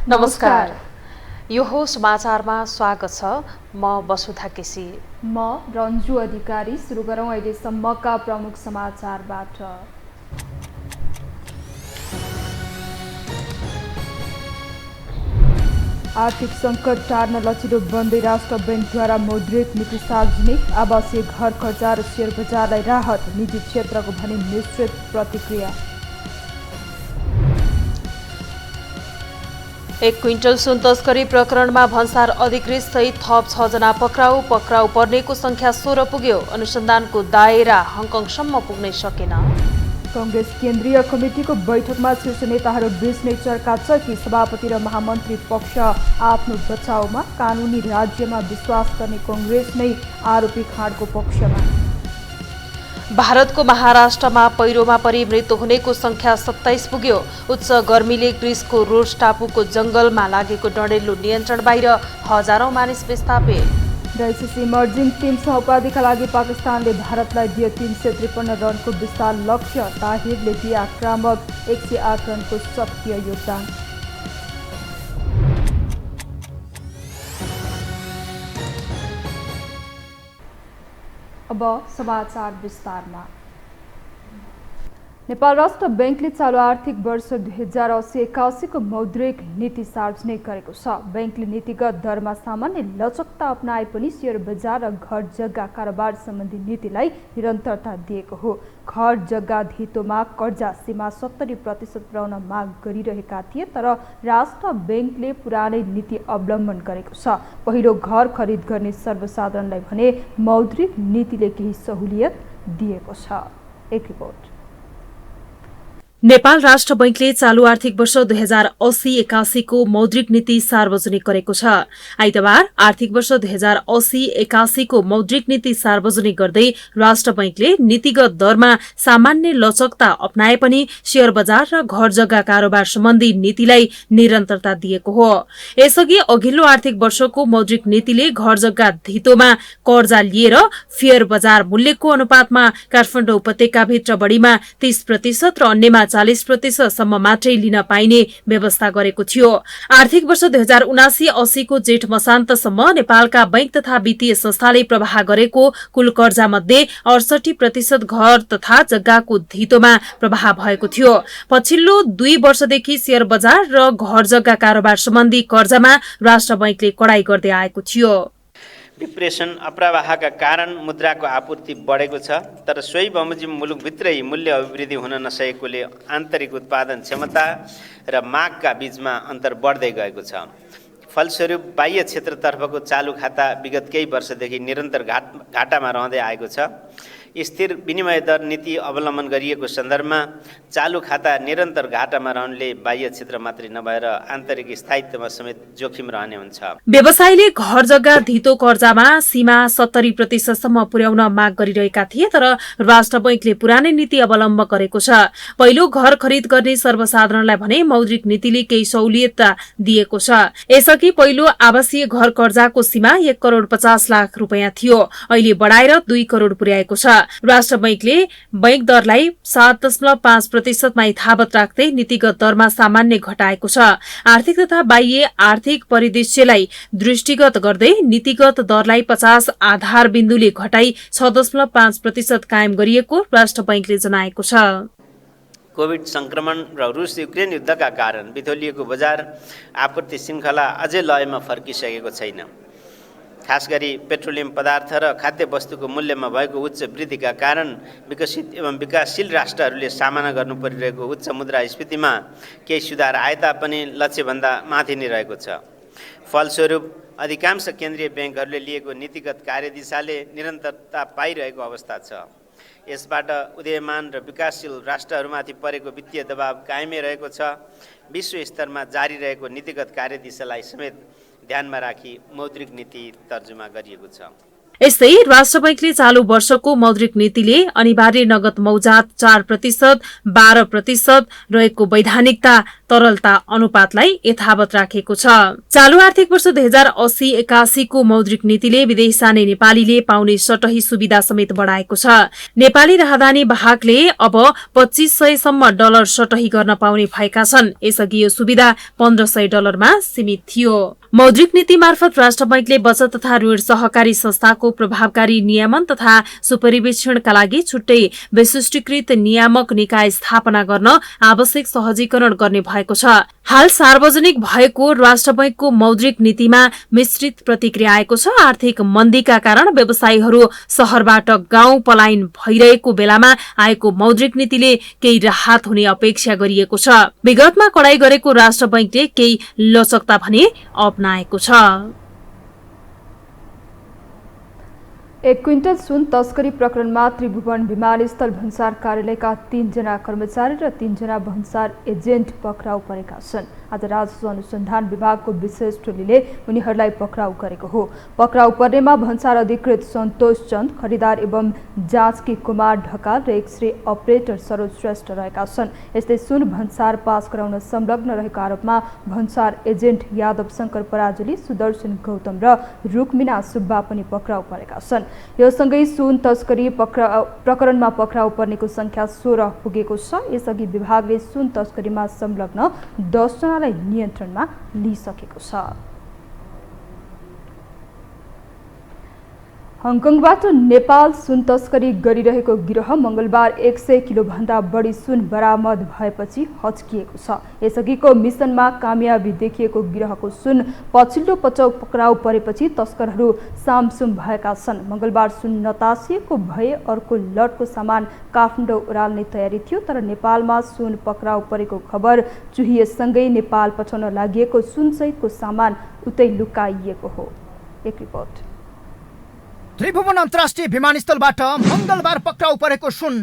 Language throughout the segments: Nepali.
नमस्कार, यो हो समाचारमा स्वागत छ। म वसुधा केसी। म रन्जु अधिकारी। सुरु गरौँ अहिलेसम्मका प्रमुख समाचारबाट। आर्थिक सङ्कट टार्न लचिलो बन्दै राष्ट्र बैङ्कद्वारा मौद्रिक नीति सार्वजनिक। आवासीय घर कर्जा र शेयर बजारलाई राहत, निजी क्षेत्रको भने मिश्रित प्रतिक्रिया। 1 क्विन्टल सुन तस्करी प्रकरणमा भन्सार अधिकृत सहित थप 6 जना पक्राउ पर्नेको संख्या 16 पुग्यो। अनुसन्धानको दायरा हङकङसम्म पुग्नै सकेन। कांग्रेस केन्द्रीय कमिटीको बैठकमा शीर्ष नेताहरू बीच नै चर्काचर्की। सभापति र महामन्त्री पक्ष आफ्नो बचाउमा। कानुनी राज्यमा विश्वास गर्ने कांग्रेस नै आरोपी खाँडको पक्षमा। भारतको महाराष्ट्रमा पहिरोमा परि मृत्यु हुनेको संख्या 27 पुग्यो। उच्च गर्मीले ग्रिसको रोड्स टापुको जंगलमा लागेको डढेलो नियन्त्रण बाहिर, हजारौं मानिस विस्थापित। आइसिसी इमर्जिङ टिमसँग उपाधिका लागि पाकिस्तानले भारतलाई दियो 353 रनको विशाल लक्ष्य। ताहिरले दिए आक्रामक 108 रनको सक्रिय योगदान। अब समाचार विस्तारमा। नेपाल राष्ट्र बैंकले चालू आर्थिक वर्ष 2080-81 को मौद्रिक नीति सार्वजनिक गरेको छ। बैंकले नीतिगत दरमा सामान्य लचकता अपनाए पनि शेयर बजार र घर जग्गा कारोबार सम्बन्धी नीतिलाई निरन्तरता दिएको हो। घर जग्गा धितोमा कर्जा सीमा 70% पुर्याउन माग गरिरहेका थिए, तर राष्ट्र बैंकले पुरानै नीति अवलम्बन गरेको छ। पहिलो घर खरिद गर्ने सर्वसाधारणलाई भने मौद्रिक नीतिले केही सहुलियत दिएको छ। एक रिपोर्ट। नेपाल राष्ट्र बैंकले चालू आर्थिक वर्ष 2080-81 को मौद्रिक नीति सार्वजनिक गरेको छ। आइतबार आर्थिक वर्ष 2080-81 को मौद्रिक नीति सार्वजनिक गर्दै राष्ट्र बैंकले नीतिगत दरमा सामान्य लचकता अपनाए पनि शेयर बजार र घर जग्गा कारोबार सम्बन्धी नीतिलाई निरन्तरता दिएको हो। यसअघि अघिल्लो आर्थिक वर्षको मौद्रिक नीतिले घर जग्गा धितोमा कर्जा लिएर फेयर बजार मूल्यको अनुपातमा काठमाडौँ उपत्यकाभित्र बढीमा 30% र अन्यमा 40% सम्म मात्रै लिन पाइने व्यवस्था गरेको थियो। आर्थिक वर्ष 2079-80 को जेठ मसान्तसम्म नेपालका बैंक तथा वित्तीय संस्थाले प्रवाह गरेको कुल कर्जा मध्ये 68% घर तथा जग्गाको धितोमा प्रवाह भएको थियो। पछिल्लो 2 वर्षदेखि शेयर बजार र घर जग्गा कारोबार सम्बन्धी कर्जामा राष्ट्र बैंकले कडाई गर्दै आएको थियो। डिप्रेसन अप्रवाहका कारण मुद्राको आपूर्ति बढेको छ, तर सोही बमोजिम मुलुकभित्रै मूल्य अभिवृद्धि हुन नसकेकोले आन्तरिक उत्पादन क्षमता र मागका बीचमा अन्तर बढ्दै गएको छ। फलस्वरूप बाह्य क्षेत्रतर्फको चालू खाता विगत केही वर्षदेखि निरन्तर घाटामा रहँदै आएको छ। स्थिर विनिमय दर नीति अवलम्बन गरिएको सन्दर्भमा चालू खाता निरन्तर घाटामा रहनुले बाह्य क्षेत्र मात्रै नभएर आन्तरिक स्थायित्वमा समेत जोखिम रहने हुन्छ। व्यवसायीले घर जग्गा धितो कर्जामा सीमा 70% सम्म पुर्याउन माग गरिरहेका थिए, तर राष्ट्र बैंकले पुरानै नीति अवलम्बन गरेको छ। पहिलो घर खरिद गर्ने सर्वसाधारणलाई भने मौद्रिक नीतिले केही सहुलियत दिएको छ। यसअघि पहिलो आवासीय घर कर्जाको सीमा 1,50,00,000 रुपैयाँ थियो, अहिले बढाएर 2 करोड़ पुर्याएको छ। राष्ट्र बैंकले बैंक दरलाई 7.5% मा यथावत राख्दै नीतिगत दरमा सामान्य घटाएको छ। आर्थिक तथा बाह्य आर्थिक परिदृश्यलाई दृष्टिगत गर्दै नीतिगत दरलाई 50 आधार बिन्दुले घटाई 6.5% कायम गरिएको राष्ट्र बैंकले जनाएको छ। कोभिड संक्रमण र रुस युक्रेन युद्धका कारण बिथोलिएको बजार आपूर्ति श्रृङ्खला अझै लयमा फर्किसकेको छैन। खास गरी पेट्रोलियम पदार्थ र खाद्य वस्तुको मूल्यमा भएको उच्च वृद्धिका कारण विकसित एवं विकासशील राष्ट्रहरूले सामना गर्नु परिरहेको उच्च मुद्रास्फीतिमा केही सुधार आए तापनि लक्ष्यभन्दा माथि नै रहेको छ। फलस्वरूप अधिकांश केन्द्रीय ब्याङ्कहरूले लिएको नीतिगत कार्यदिशाले निरन्तरता पाइरहेको अवस्था छ। यसबाट उदयमान र विकासशील राष्ट्रहरूमाथि परेको वित्तीय दबाव कायमै रहेको छ। विश्व स्तरमा जारी रहेको नीतिगत कार्यदिशालाई समेत ध्यानमा राखी मौद्रिक नीति तर्जुमा गरिएको छ। यस्तै राष्ट्र बैंकले चालू वर्षको मौद्रिक नीतिले अनिवार्य नगद मौजात 4%, 12% रहेको वैधानिकता तरलता अनुपातलाई यथावत राखेको छ। चालू आर्थिक वर्ष 2080-81 को मौद्रिक नीतिले विदेश जाने नेपालीले पाउने सटही सुविधा समेत बढाएको छ। नेपाली राहदानी वाहकले अब $2500 सम्म सटही गर्न पाउने भएका छन्। यसअघि यो सुविधा $1500 सीमित थियो। मौद्रिक नीति मार्फत राष्ट्र बैंकले बचत तथा ऋण सहकारी संस्थाको प्रभावकारी नियमन तथा सुपरिवेक्षणका लागि छुट्टै विशिष्टीकृत नियामक निकाय स्थापना गर्न आवश्यक सहजीकरण गर्ने भएको छ। हाल सार्वजनिक भएको राष्ट्र बैंकको मौद्रिक नीतिमा मिश्रित प्रतिक्रिया आएको छ। आर्थिक मन्दीका कारण व्यवसायीहरू शहरबाट गाउँ पलायन भइरहेको बेलामा आएको मौद्रिक नीतिले केही राहत हुने अपेक्षा गरिएको छ। विगतमा कडाई गरेको राष्ट्र बैंकले केही लचकता भने अपनाएको छ। 1 क्विन्टल सुन तस्करी प्रकरणमा त्रिभुवन विमानस्थल भन्सार कार्यालयका 3 जना कर्मचारी र 3 जना भन्सार एजेन्ट पक्राउ परेका छन्। आज राजस्व अनुसन्धान विभागको विशेष टोलीले उनीहरूलाई पक्राउ गरेको हो। पक्राउ पर्नेमा भन्सार अधिकृत सन्तोष चन्द, खरिदार एवं जाँचकी कुमार ढकाल र एक्सरे अपरेटर सरोज श्रेष्ठ रहेका छन्। यस्तै सुन भन्सार पास गराउन संलग्न रहेको आरोपमा भन्सार एजेन्ट यादव शङ्कर पराजुली, सुदर्शन गौतम र रुक्मिना सुब्बा पनि पक्राउ परेका छन्। यो सँगै सुन तस्करी प्रकरणमा पक्राउ पर्नेको संख्या 16 पुगेको छ। यसअघि विभागले सुन तस्करीमा संलग्न 10 जनालाई नियन्त्रणमा लिइसकेको छ। हङकङबाट नेपाल सुन तस्करी गरिरहेको गिरोह मंगलबार 100 किलोभन्दा बढी सुन बरामद भएपछि हच्किएको छ। यसअघिको मिसनमा कामयाबी देखिएको गिरोहको सुन पछिल्लो पक्राउ परेपछि तस्करहरू सामसुम भएका छन्। मंगलबार सुन नतासिएको भए अर्को लटको सामान काठमाडौँ उडाल्ने तयारी थियो, तर नेपालमा सुन पक्राउ परेको खबर चुहिएसँगै नेपाल पठाउन लागि सुनसहितको सामान उतै लुकाइएको हो। एक रिपोर्ट। त्रिभुवन अन्तर्राष्ट्रिय विमानस्थलबाट मंगलबार पक्राउ परेको सुन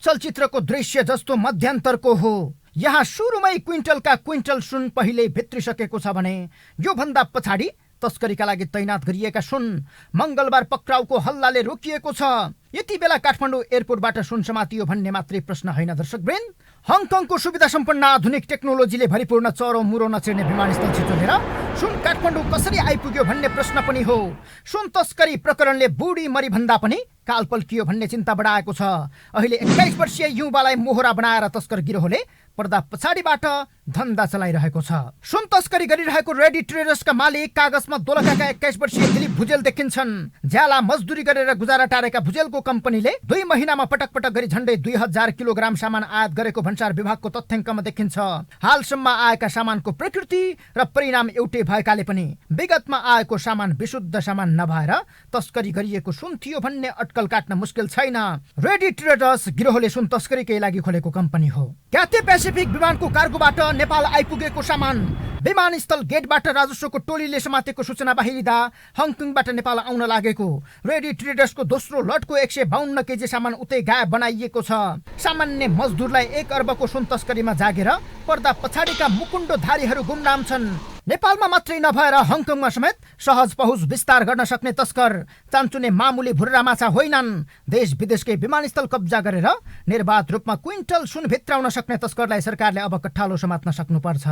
चलचित्रको दृश्य जस्तो मध्यान्तरको हो। यहाँ सुरुमै क्विन्टलका क्विन्टल सुन पहिले भित्रिसकेको छ भने यो भन्दा पछाडि तस्करीका लागि तैनात गरिएका सुन मंगलबार पक्राउको हल्लाले रोकिएको छ। यति बेला काठमाडौँ एयरपोर्टबाट सुन समातियो भन्ने मात्रै प्रश्न होइन दर्शकवृन्द। हङकङको सुविधा सम्पन्न आधुनिक टेक्नोलोजीले भरिपूर्ण चरो मुरो नचिर्ने विमानस्थल छिचोलेर सुन काठमाडौँ कसरी आइपुग्यो भन्ने प्रश्न पनि हो। सुन तस्करी प्रकरणले बुढी मरी भन्दा पनि काल पल्कियो भन्ने चिन्ता बढाएको छ। अहिले 21 वर्षीय युवालाई मोहरा बनाएर तस्कर गिरोहले पर्दा पछाडिबाट धन्दा चलाइरहेको छ। सुन तस्करी गरिरहेको रेडी ट्रेडर्सका मालिक कागजमा दोलखाका 21 वर्षीय दिलीप भुजेल देखिन्छन्। ज्याला मजदुरी गरेर गुजारा टारेका भुजेलको कम्पनीले 2 महिनामा पटक पटक गरी झण्डै 2000 किलोग्राम सामान आयात गरेको भन्सार विभागको तथ्याङ्कमा देखिन्छ। हालसम्म आएका सामानको प्रकृति र परिणाम एउटै भएकाले पनि विगतमा आएको सामान विशुद्ध सामान नभएर तस्करी गरिएको सुन थियो भन्ने अट्कल काट्न मुस्किल छैन। रेडी ट्रेडर्स गिरोहले सुन तस्करीकै लागि खोलेको कम्पनी हो। क्याथे पेसिफिक विमानको कार्गोबाट नेपाल आइपुगेको सामान विमानस्थल गेटबाट राजस्वको टोलीले समातेको सूचना बाहिरिँदा हङकङबाट नेपाल आउन लागेको रेडी ट्रेडर्सको दोस्रो लटको 152 केजी सामान उतै गायब बनाइएको छ। सामान्य मजदुरलाई 1 अर्बको सुन तस्करीमा जागेर पर्दा पछाडिका मुकुण्डोधारीहरू गुमनाम छन्। नेपालमा मात्रै नभएर हङकङमा समेत सहज पहुँच विस्तार गर्न सक्ने तस्कर चान्चुने मामुली भुर्रा माछा होइनन्। देश विदेशकै विमानस्थल कब्जा गरेर निर्वाध रूपमा क्विन्टल सुन भित्राउन सक्ने तस्करलाई सरकारले अब कट्ठालो समात्न सक्नुपर्छ।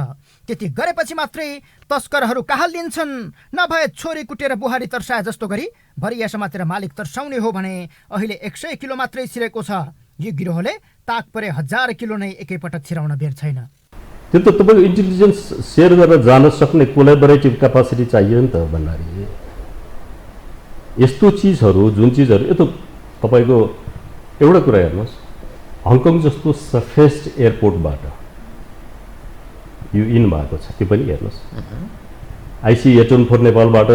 त्यति गरेपछि मात्रै तस्करहरू कहाँ लिन्छन्। नभए छोरी कुटेर बुहारी तर्साए जस्तो गरी भरिया समातेर मालिक तर्साउने हो भने अहिले 100 किलो मात्रै छिरेको छ। यो गिरोहले ताक परे 1000 किलो नै एकैपटक छिराउन बेर छैन। त्यो त तपाईँको इन्टेलिजेन्स सेयर गरेर जान सक्ने कोलाबोरेटिभ क्यापासिटी चाहियो नि त भन्नाले यस्तो चिजहरू जुन चिजहरू यो त तपाईँको एउटा कुरा हेर्नुहोस्, हङकङ जस्तो सफेस्ट एयरपोर्टबाट यो इन भएको छ त्यो पनि हेर्नुहोस्। IC-84 नेपालबाट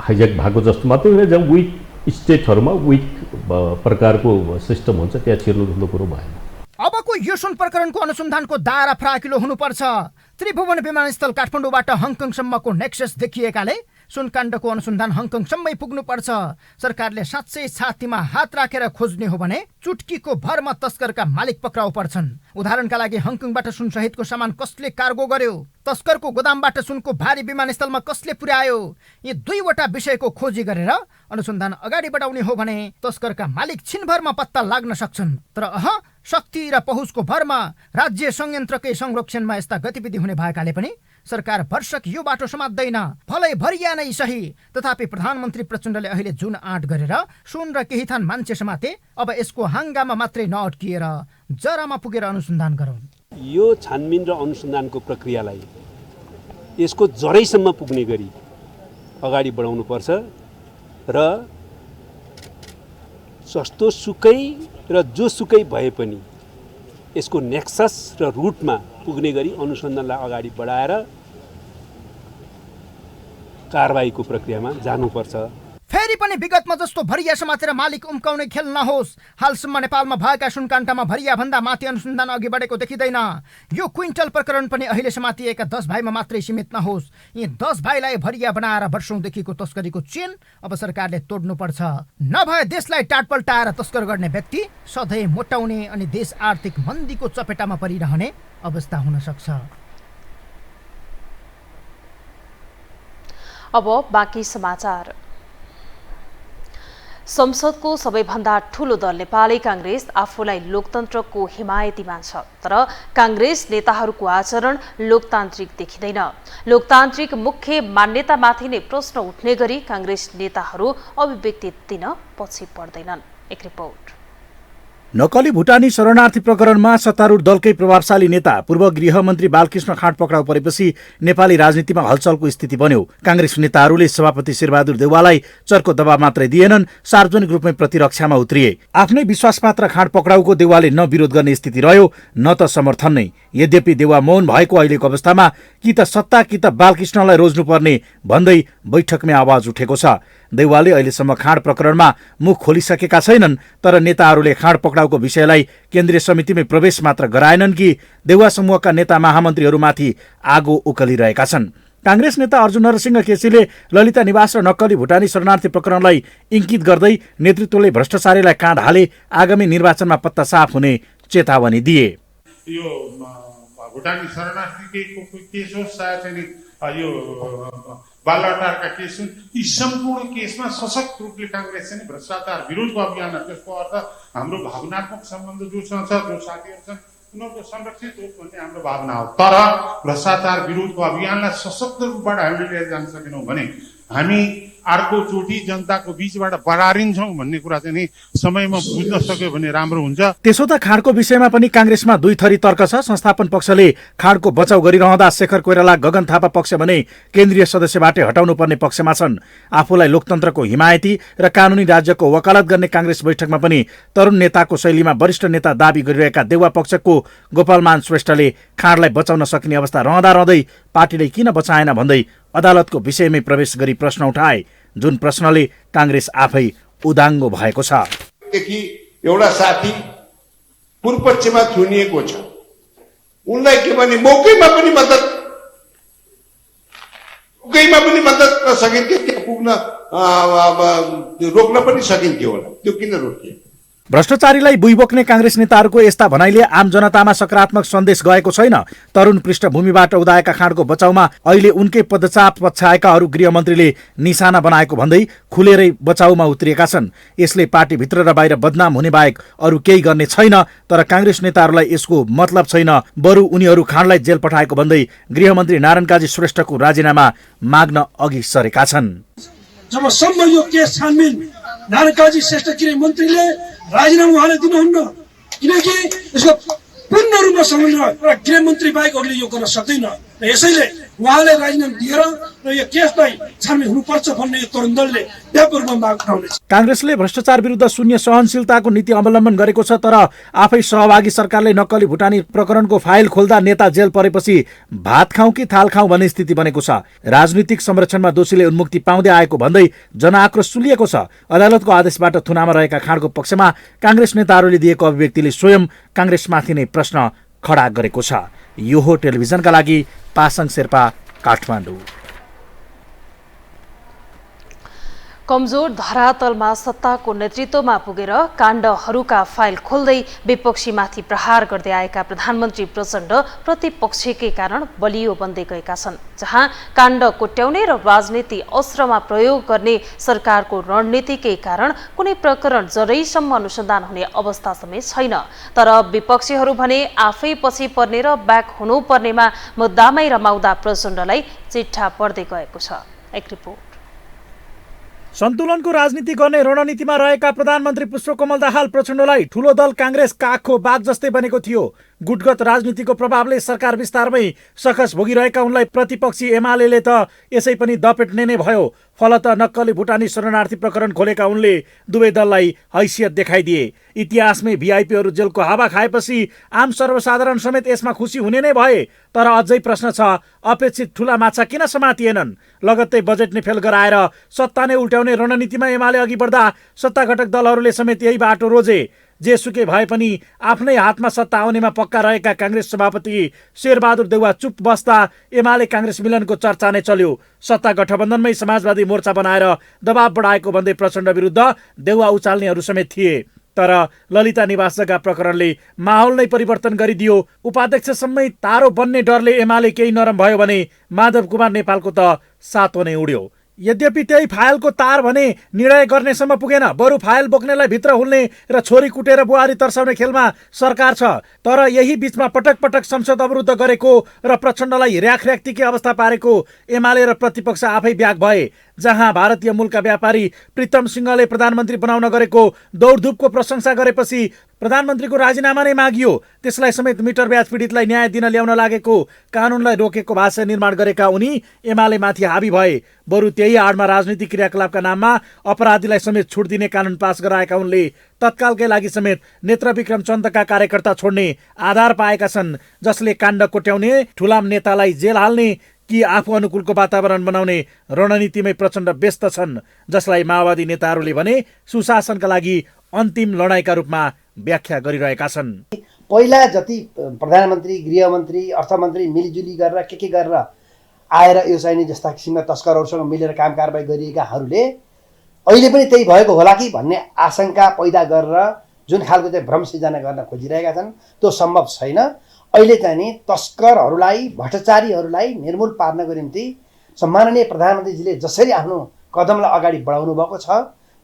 हाइज्याक भएको जस्तो मात्रै होइन, जब विक स्टेटहरूमा विक प्रकारको सिस्टम हुन्छ त्यहाँ छिर्नु ठुलो कुरो भएन। अबको यो सुन प्रकरणको अनुसन्धानको दायरा फराकिलो हुनुपर्छ। त्रिभुवन विमानस्थल काठमाडौँबाट हङकङसम्मको नेक्सस देखिएकाले सुनकाण्डको अनुसन्धान हङकङसम्मै पुग्नुपर्छ। सरकारले साँच्चै छातीमा हात राखेर खोज्ने हो भने चुटकीको भरमा तस्करका मालिक पक्राउ पर्छन्। उदाहरणका लागि हङकङबाट सुन सहितको सामान कसले कार्गो गर्यो, तस्करको गोदामबाट सुनको भारी विमानस्थलमा कसले पुर्यायो, यी 2वटा विषयको खोजी गरेर अनुसन्धान अगाडि बढाउने हो भने तस्करका मालिक छिनभरमा पत्ता लाग्न सक्छन्। तर शक्ति र पहुँचको भरमा राज्य संयन्त्रकै संरक्षणमा यस्ता गतिविधि हुने भएकाले पनि सरकार भरसक यो बाटो समात्दैन। भलै भरिया नै सही, तथापि प्रधानमन्त्री प्रचण्डले अहिले जुन आँट गरेर सुन र केही थान मान्छे समाते, अब यसको हाङ्गामा मात्रै नअट्किएर जरामा पुगेर अनुसन्धान गरौँ। यो छानबिन र अनुसन्धानको प्रक्रियालाई यसको जरैसम्म पुग्ने गरी अगाडि बढाउनुपर्छ र जस्तो सुकै र जोसुकै भए पनि यसको नेक्सस र रुटमा पुग्ने गरी अनुसन्धानलाई अगाडि बढाएर कारबाहीको प्रक्रियामा जानुपर्छ। फेरि पनि विगतमा जस्तो भरिया समातेर मालिक उम्काउने खेल नहोस्। हालसम्म नेपालमा भएका सुनकाण्डमा भरिया भन्दा माथि अनुसन्धान अघि बढेको देखिँदैन। यो क्विन्टल प्रकरण पनि अहिले समातिएका 10 भाइमा मात्रै सीमित नहोस्। यी 10 भाइलाई भरिया बनाएर वर्षौंदेखिको तस्करीको चेन अब सरकारले तोड्नुपर्छ। नभए देशलाई टाटपल्टाएर तस्कर गर्ने व्यक्ति सधैँ मोटाउने अनि देश आर्थिक मन्दीको चपेटामा परिरहने अवस्था हुन सक्छ। अब बाँकी समाचार। संसदको सबैभन्दा ठूलो दल नेपाली कांग्रेस आफूलाई लोकतन्त्रको हिमायती मान्छ, तर कांग्रेस नेताहरूको आचरण लोकतान्त्रिक देखिँदैन। लोकतान्त्रिक मुख्य मान्यतामाथि नै प्रश्न उठ्ने गरी कांग्रेस नेताहरू अभिव्यक्ति दिन पछि पर्दैनन्। एक रिपोर्ट। नक्कली भुटानी शरणार्थी प्रकरणमा सत्तारूढ दलकै प्रभावशाली नेता पूर्व गृहमन्त्री बालकृष्ण खाँड पक्राउ परेपछि नेपाली राजनीतिमा हलचलको स्थिति बन्यो। कांग्रेस नेताहरूले सभापति शेरबहादुर देउवालाई चर्को दबाव मात्रै दिएनन्, सार्वजनिक रूपमै प्रतिरक्षामा उत्रिए। आफ्नै विश्वासपात्र खाँड पक्राउको देउवाले न विरोध गर्ने स्थिति रह्यो न त समर्थन नै। यद्यपि देउवा मौन भएको अहिलेको अवस्थामा कि त सत्ता कि त बालकृष्णलाई रोज्नुपर्ने भन्दै बैठकमै आवाज उठेको छ। देउवाले अहिलेसम्म खाँड प्रकरणमा मुख खोलिसकेका छैनन्, तर नेताहरूले खाँड पक्राउको विषयलाई केन्द्रीय समितिमै प्रवेश मात्र गराएनन् कि देउवा समूहका नेता महामन्त्रीहरूमाथि आगो उकलिरहेका छन्। कांग्रेस नेता अर्जुन नरसिंह केसीले ललिता निवास र नक्कली भुटानी शरणार्थी प्रकरणलाई इंकित गर्दै नेतृत्वले भ्रष्टाचारीलाई काँध हाले आगामी निर्वाचनमा पत्ता साफ हुने चेतावनी दिए। यो भुटानी शरणार्थीको केस होस्, सायद चाहिँ यो बालहटारका केस हुन्, यी सम्पूर्ण केसमा सशक्त रूपले कांग्रेस चाहिँ भ्रष्टाचार विरोधको अभियान, त्यसको अर्थ हाम्रो भावनात्मक सम्बन्ध जोसँग छ, जो साथीहरू छन् उनीहरूको संरक्षित होस् भन्ने हाम्रो भावना हो। तर भ्रष्टाचार विरोधको अभियानलाई सशक्त रूपबाट हामीले लिएर जान सकेनौँ भने हामी अर्कोचोटि जनताको बीचबाट बरारिन्छौँ भन्ने कुरा चाहिँ नि समयमा बुझ्न सक्यो भने राम्रो हुन्छ। त्यसो त खाँडको विषयमा पनि कांग्रेसमा दुई थरी तर्क छ। संस्थापन पक्षले खाँडको बचाउ गरिरहँदा शेखर कोइराला, गगन थापा पक्ष भने केन्द्रीय सदस्यबाटै हटाउनु पर्ने पक्षमा छन्। आफूलाई लोकतन्त्रको हिमायती र कानुनी राज्यको वकालत गर्ने कांग्रेस बैठकमा पनि तरुण नेताको शैलीमा वरिष्ठ नेता दाबी गरिरहेका देउवा पक्षको गोपालमान श्रेष्ठले खाँडलाई बचाउन सकिने अवस्था रहँदा रहँदै पार्टीले किन बचाएन भन्दै अदालतको विषयमै प्रवेश गरी प्रश्न उठाए, जुन प्रश्नले कांग्रेस आफै उदाङ्गो भएको छ। एउटा साथी पूर्वपक्षमा थुनिएको छ, उनलाई के भने मौकैमा पनि मद्दत सकिन्थ्यो, त्यहाँ पुग्न रोक्न पनि सकिन्थ्यो होला, त्यो किन रोकियो? भ्रष्टाचारीलाई बुई बोक्ने कांग्रेस नेताहरूको यस्ता भनाइले आम जनतामा सकारात्मक सन्देश गएको छैन। तरुण पृष्ठभूमिबाट उदाएका खाँडको बचाउमा अहिले उनकै पदचाप पछ्याएकाहरू गृहमन्त्रीले निशाना बनाएको भन्दै खुलेरै बचाउमा उत्रिएका छन्। यसले पार्टीभित्र र बाहिर बदनाम हुने बाहेक अरू केही गर्ने छैन। तर कांग्रेस नेताहरूलाई यसको मतलब छैन, बरु उनीहरू खाँडलाई जेल पठाएको भन्दै गृहमन्त्री नारायण काजी श्रेष्ठको राजीनामा माग्न अघि सरेका छन्। जबसम्म यो केस छानबिन नारायण काजी श्रेष्ठ गृहमन्त्रीले राजीनामा उहाँले दिनुहुन्न, किनकि यसको पूर्ण रूपमा समन्वय र गृहमन्त्री बाहेक अरूले यो गर्न सक्दैन। र यसैले उहाँले राजीनामा दिएर र यो केसलाई छानबिन हुनुपर्छ भन्ने यो तरुण दलले व्यापक रूपमा माग उठाउनेछ। कांग्रेसले भ्रष्टाचार विरुद्ध शून्य सहनशीलताको नीति अवलम्बन गरेको छ, तर आफै सहभागी सरकारले नक्कली भुटानी प्रकरणको फाइल खोल्दा नेता जेल परेपछि भात खाउँ कि थाल खाउँ भन्ने स्थिति बनेको छ। राजनीतिक संरक्षणमा दोषीले उन्मुक्ति पाउँदै आएको भन्दै जनआक्रोश सुलिएको छ। अदालतको आदेशबाट थुनामा रहेका खाँडको पक्षमा कांग्रेस नेताहरूले दिएको अभिव्यक्तिले स्वयं कांग्रेसमाथि नै प्रश्न खडा गरेको छ। यो हो टेलिभिजनका लागि पासाङ शेर्पा, काठमाडौँ। कमजोर धरातलमा सत्ताको नेतृत्वमा पुगेर काण्डहरूका फाइल खोल्दै विपक्षीमाथि प्रहार गर्दै आएका प्रधानमन्त्री प्रचण्ड प्रतिपक्षकै कारण बलियो बन्दै गएका छन्। जहाँ काण्ड कोट्याउने र राजनीति अस्त्रमा प्रयोग गर्ने सरकारको रणनीतिकै कारण कुनै प्रकरण जरैसम्म अनुसन्धान हुने अवस्था समेत छैन। तर विपक्षीहरू भने आफै पछि पर्ने र ब्याक हुनुपर्नेमा मुद्दामै रमाउँदा प्रचण्डलाई चिट्ठा पर्दै गएको छ। एक रिपोर्ट। सन्तुलनको राजनीति गर्ने रणनीतिमा रहेका प्रधानमन्त्री पुष्पकमल दाहाल प्रचण्डलाई ठूलो दल कांग्रेस काखको बाघ जस्तै बनेको थियो। गुटगत राजनीतिको प्रभावले सरकार विस्तारमै सकस भोगिरहेका उनलाई प्रतिपक्षी एमाले त यसै पनि दपेट्ने नै भयो। फलत नक्कली भुटानी शरणार्थी प्रकरण खोलेका उनले दुवै दललाई हैसियत देखाइदिए। इतिहासमै भिआइपीहरू जेलको हावा खाएपछि आम सर्वसाधारण समेत यसमा खुसी हुने नै भए। तर अझै प्रश्न छ, अपेक्षित ठूला माछा किन समातिएनन्? लगत्तै बजेट नै फेल गराएर सत्ता नै उल्ट्याउने रणनीतिमा एमाले अघि बढ्दा सत्ता घटक दलहरूले समेत यही बाटो रोजे। जेसुकै भए पनि आफ्नै हातमा सत्ता आउनेमा पक्का रहेका कांग्रेस सभापति शेरबहादुर देउवा चुप बस्दा एमाले कांग्रेस मिलनको चर्चा नै चल्यो। सत्ता गठबन्धनमै समाजवादी मोर्चा बनाएर दबाव बढाएको भन्दै प्रचण्ड विरुद्ध देउवा उचाल्नेहरू समेत थिए। तर ललिता निवास जग्गा प्रकरणले माहौल नै परिवर्तन गरिदियो। उपाध्यक्षसम्मै तारो बन्ने डरले एमाले केही नरम भयो भने माधव कुमार नेपालको त सातो नै उड्यो। यद्यपि त्यही फाइलको तार भने निर्णय गर्नेसम्म पुगेन। बरु फाइल बोक्नेलाई भित्र हुल्ने र छोरी कुटेर बुहारी तर्साउने खेलमा सरकार छ। तर यही बीचमा पटक पटक संसद अवरुद्ध गरेको र प्रचण्डलाई र्याखर्याक्तिकै अवस्था पारेको एमाले र प्रतिपक्ष आफै ब्याग भए। जहाँ भारतीय मूलका व्यापारी प्रीतम सिंहले प्रधानमन्त्री बनाउन गरेको दौडधुपको प्रशंसा गरेपछि प्रधानमन्त्रीको राजीनामा नै मागियो। त्यसलाई समेत मिटर ब्याज पीडितलाई न्याय दिन ल्याउन लागेको कानुनलाई रोकेको भाष्य निर्माण गरेका उनी एमाले माथि हावी भए। बरु त्यही आडमा राजनीतिक क्रियाकलापका नाममा अपराधीलाई समेत छुट दिने कानुन पास गराएका उनले तत्कालकै लागि समेत नेत्रविक्रम चन्दका कार्यकर्ता छोड्ने आधार पाएका छन्, जसले काण्ड कोट्याउने, ठुलाम नेतालाई जेल हाल्ने कि आफू अनुकूलको वातावरण बनाउने रणनीतिमै प्रचण्ड व्यस्त छन्, जसलाई माओवादी नेताहरूले भने सुशासनका लागि अन्तिम लडाईँका रूपमा व्याख्या गरिरहेका छन्। पहिला जति प्रधानमन्त्री, गृहमन्त्री, अर्थमन्त्री मिलिजुली गरेर के गरेर आएर यो चाहिने जस्ता किसिमका तस्करहरूसँग मिलेर काम कारबाही गरिएकाहरूले अहिले पनि त्यही भएको होला कि भन्ने आशंका पैदा गरेर जुन खालको चाहिँ भ्रम सिर्जना गर्न खोजिरहेका छन्, त्यो सम्भव छैन। अहिले चाहिँ नि तस्करहरूलाई, भ्रष्टाचारीहरूलाई निर्मूल पार्नको निम्ति सम्माननीय प्रधानमन्त्रीजीले जसरी आफ्नो कदमलाई अगाडि बढाउनु भएको छ,